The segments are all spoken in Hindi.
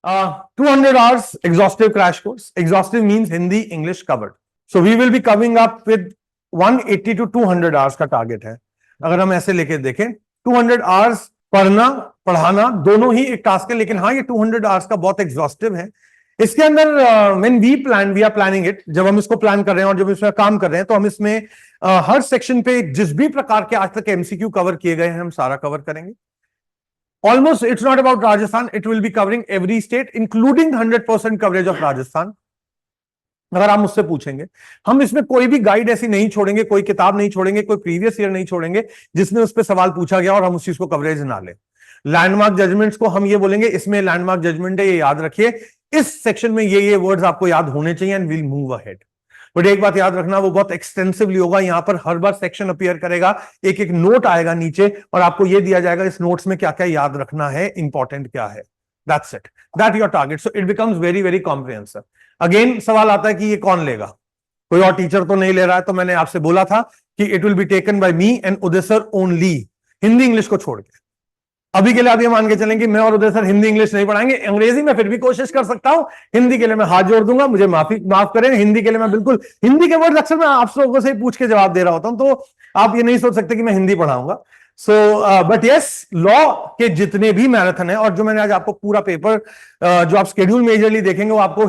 200 hours exhaustive crash course. Exhaustive means Hindi, English covered. So we will be coming up with 180 to 200 hours का टारगेट है. अगर हम ऐसे लेके देखें 200 hours पढ़ना पढ़ाना दोनों ही एक टास्क है, लेकिन हाँ ये 200 hours का बहुत एग्जॉस्टिव है. इसके अंदर when we are planning it, जब हम इसको प्लान कर रहे हैं और जब इसमें काम कर रहे हैं तो हम इसमें हर सेक्शन पे जिस भी प्रकार के आज तक एमसीक्यू कवर किए गए हैं हम सारा कवर करेंगे. Almost, it's not about Rajasthan. It will be covering every state, including 100% coverage of Rajasthan. अगर आप मुझसे पूछेंगे, हम इसमें कोई भी गाइड ऐसी नहीं छोड़ेंगे, कोई किताब नहीं छोड़ेंगे, कोई प्रीवियस ईयर नहीं छोड़ेंगे जिसमें उस पर सवाल पूछा गया और हम उस चीज को कवरेज ना लें. लैंडमार्क जजमेंट्स को हम ये बोलेंगे, इसमें लैंडमार्क जजमेंट है, ये याद रखिए, इस सेक्शन में ये वर्ड्स आपको याद होने चाहिए and will move ahead. But एक बात याद रखना, वो बहुत एक्सटेंसिवली होगा. यहां पर हर बार सेक्शन अपीयर करेगा, एक एक नोट आएगा नीचे और आपको ये दिया जाएगा इस नोट्स में क्या क्या याद रखना है, इंपॉर्टेंट क्या है. That's it, that your target. So it becomes very very comprehensive. Again सवाल आता है कि ये कौन लेगा, कोई और टीचर तो नहीं ले रहा है. तो मैंने आपसे बोला था कि it will be taken by me and Uday sir only, Hindi English को छोड़ के. अभी के लिए आप ये मान के चलें कि मैं और उदय सर हिंदी इंग्लिश नहीं पढ़ाएंगे. अंग्रेजी में फिर भी कोशिश कर सकता हूं, हिंदी के लिए मैं हाथ जोड़ दूंगा, मुझे माफ करें. हिंदी के लिए मैं बिल्कुल, हिंदी के वर्ड अक्सर मैं आप लोगों से पूछ के जवाब दे रहा होता हूं, तो आप ये नहीं सोच सकते कि मैं हिंदी पढ़ाऊंगा. सो बट यस, लॉ के जितने भी मैराथन है, और जो मैंने आज आपको पूरा पेपर जो आप शेड्यूल मेजरली देखेंगे वो आपको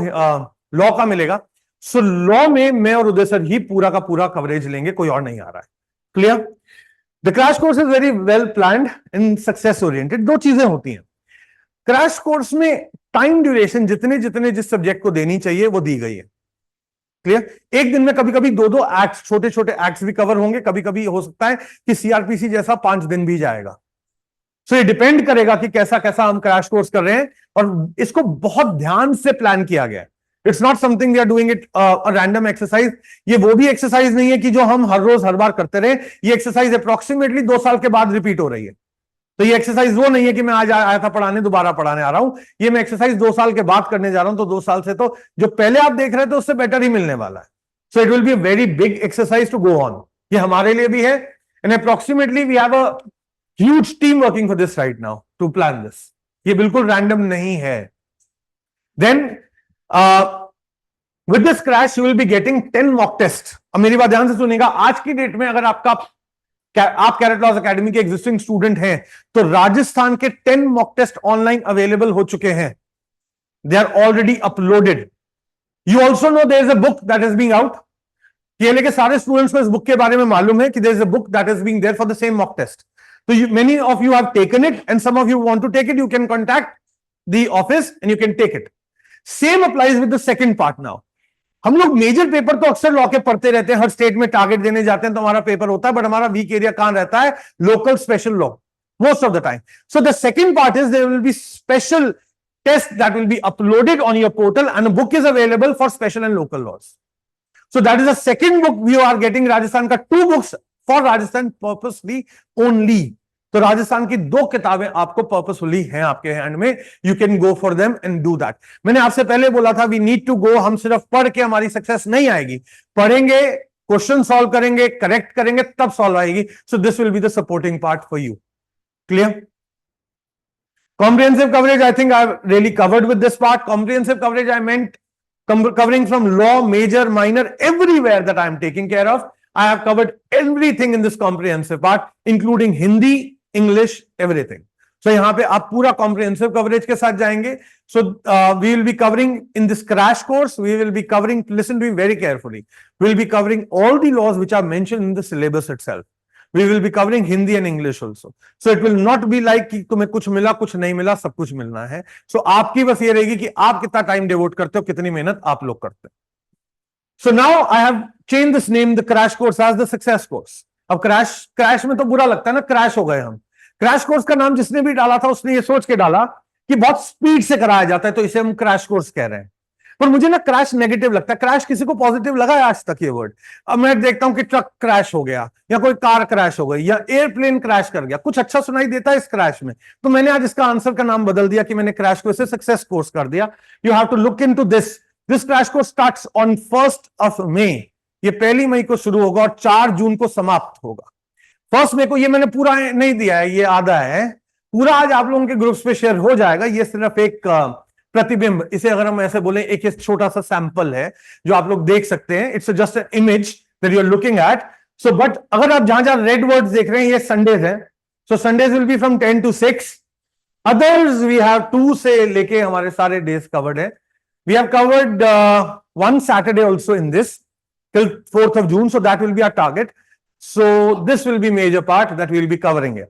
लॉ का मिलेगा. सो लॉ में मैं और उदय सर ही पूरा का पूरा कवरेज लेंगे, कोई और नहीं आ रहा है. Clear? The crash course is very well planned and success oriented. दो चीजें होती हैं क्रैश कोर्स में. टाइम ड्यूरेशन जितने जितने जिस सब्जेक्ट को देनी चाहिए वो दी गई है. क्लियर? एक दिन में कभी कभी दो एक्ट्स, छोटे छोटे एक्ट्स भी कवर होंगे, कभी कभी हो सकता है कि सीआरपीसी जैसा 5 दिन भी जाएगा. सो ये डिपेंड करेगा कि कैसा कैसा हम क्रैश कोर्स कर रहे हैं, और इसको बहुत ध्यान से प्लान किया गया है. It's not something we are doing it random exercise. ये वो भी एक्सरसाइज नहीं है कि जो हम हर रोज हर बार करते रहे. ये एक्सरसाइज अप्रोक्सीमेटली 2 साल के बाद रिपीट हो रही है. तो ये एक्सरसाइज वो नहीं है कि मैं आज आया था पढ़ाने, दोबारा पढ़ाने आ रहा हूं. ये मैं एक्सरसाइज 2 साल के बाद करने जा रहा हूं. तो 2 साल से तो जो पहले आप देख रहे थे उससे बेटर ही मिलने वाला है. So it will be very big exercise to go on. ये हमारे लिए भी है, and approximately we have a huge team working for this right now to plan this. ये बिल्कुल रैंडम नहीं है. Then with this crash you will be getting 10 mock test. अब मेरी बात ध्यान से सुनिएगा. आज की डेट में अगर आप कैरेट लॉज एकेडमी के एग्जिस्टिंग स्टूडेंट हैं तो राजस्थान के 10 मॉक टेस्ट ऑनलाइन अवेलेबल हो चुके हैं. They are already uploaded. You also know there is a book that is being out. केले के सारे स्टूडेंट्स को इस बुक के बारे में मालूम है कि there is a book that is being there for the same mock test. तो many of you have taken it and some of you want to take it. You can contact the office and you can take it. Same applies with the second part now. हम लोग मेजर पेपर तो अक्सर लॉ के पढ़ते रहते हैं, हर स्टेट में टारगेट देने जाते हैं तो हमारा पेपर होता है, बट हमारा वीक एरिया कहां रहता है? Local special law most of the time. So the second part is there will be special tests that will be uploaded on your portal, and a book is available for special and local laws. So that is the second book we are getting. Rajasthan का 2 books for Rajasthan purposely only. तो राजस्थान की 2 किताबें आपको पर्पसफुली हैं आपके हैंड में. You can go for them and do that. मैंने आपसे पहले बोला था वी नीड टू गो. हम सिर्फ पढ़ के हमारी सक्सेस नहीं आएगी. पढ़ेंगे, क्वेश्चन सॉल्व करेंगे, करेक्ट करेंगे, तब सॉल्व आएगी. So this will be the supporting part for you. Clear? Comprehensive coverage, I think I've really covered with this part. Comprehensive coverage, I meant covering from law, major, minor, everywhere that I am taking care of. I have covered everything in this comprehensive part, including Hindi, English, everything. So यहाँ पे आप पूरा comprehensive coverage के साथ जाएंगे. So we will be covering in this crash course, we will be covering, listen to me very carefully, we will be covering all the laws which are mentioned in the syllabus itself. We will be covering Hindi and English also. So it will not be like कि तुम्हें कुछ मिला कुछ नहीं मिला, सब कुछ मिलना है. So आपकी बस ये रहेगी कि आप कितना टाइम डिवोट करते हो, कितनी मेहनत आप लोग करते हैं. So now I have changed this name, the crash course, as the success course. अब क्रैश में तो बुरा लगता है ना, क्रैश हो गए हम. क्रैश कोर्स का नाम जिसने भी डाला था उसने ये सोच के डाला कि बहुत स्पीड से कराया जाता है तो इसे हम क्रैश कोर्स कह रहे हैं. पर मुझे ना क्रैश नेगेटिव लगता है. क्रैश किसी को पॉजिटिव लगा है आज तक ये वर्ड? अब मैं देखता हूं कि ट्रक क्रैश हो गया, या कोई कार क्रैश हो गई, या एयरप्लेन क्रैश कर गया, कुछ अच्छा सुनाई देता है इस क्रैश में. तो मैंने आज इसका आंसर का नाम बदल दिया कि मैंने क्रैश को इसे सक्सेस कोर्स कर दिया. You have to look into this. This crash course starts on 1 May. ये 1 मई को शुरू होगा और 4 जून को समाप्त होगा. 1 मई को, ये मैंने पूरा नहीं दिया है, ये आधा है. पूरा आज आप लोगों के ग्रुप्स पे शेयर हो जाएगा. ये सिर्फ एक प्रतिबिंब, इसे अगर हम ऐसे बोले, एक छोटा सा सैंपल है जो आप लोग देख सकते हैं, it's just an image that you are looking at. So but अगर आप जहां जहां रेड वर्ड्स देख रहे हैं, ये संडेज है. So Sundays will be from 10 to 6. Others we have 2 से लेके हमारे सारे डेज कवर्ड है. We have covered one Saturday also in this till 4th of June, so that will be our target. So this will be major part that we will be covering here.